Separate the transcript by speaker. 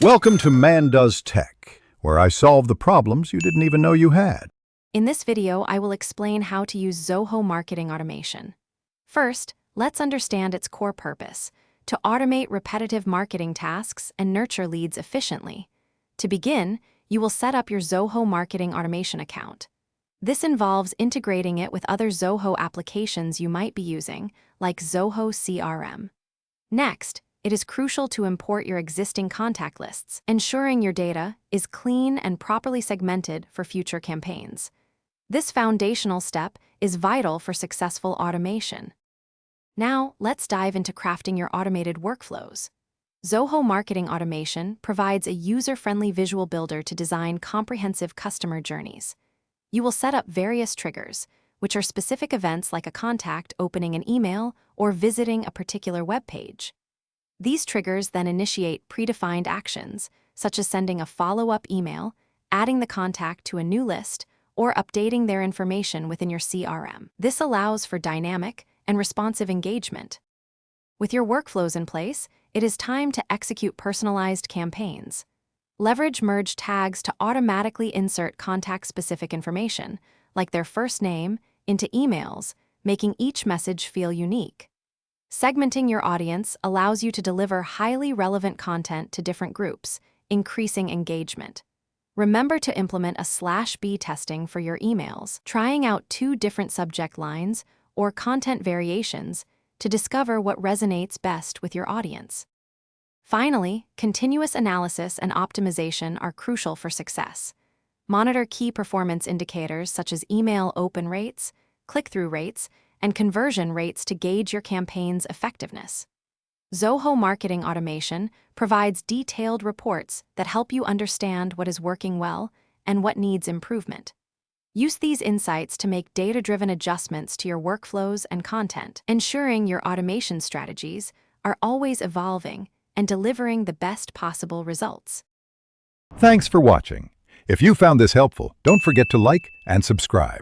Speaker 1: Welcome to Man Does Tech, where I solve the problems you didn't even know you had.
Speaker 2: In this video, I will explain how to use Zoho marketing automation. First, let's understand its core purpose: to automate repetitive marketing tasks and nurture leads efficiently. To begin, you will set up your Zoho marketing automation account. This involves integrating it with other Zoho applications you might be using, like Zoho CRM. Next, it is crucial to import your existing contact lists, ensuring your data is clean and properly segmented for future campaigns. This foundational step is vital for successful automation. Now, let's dive into crafting your automated workflows. Zoho Marketing Automation provides a user-friendly visual builder to design comprehensive customer journeys. You will set up various triggers, which are specific events like a contact opening an email or visiting a particular web page. These triggers then initiate predefined actions, such as sending a follow-up email, adding the contact to a new list, or updating their information within your CRM. This allows for dynamic and responsive engagement. With your workflows in place, it is time to execute personalized campaigns. Leverage merge tags to automatically insert contact-specific information, like their first name, into emails, making each message feel unique. Segmenting your audience allows you to deliver highly relevant content to different groups, increasing engagement. Remember to implement a /B testing for your emails, trying out 2 different subject lines or content variations to discover what resonates best with your audience. Finally, continuous analysis and optimization are crucial for success. Monitor key performance indicators such as email open rates, click-through rates, and conversion rates to gauge your campaign's effectiveness. Zoho Marketing Automation provides detailed reports that help you understand what is working well and what needs improvement. Use these insights to make data-driven adjustments to your workflows and content, ensuring your automation strategies are always evolving and delivering the best possible results.
Speaker 1: Thanks for watching. If you found this helpful, don't forget to like and subscribe.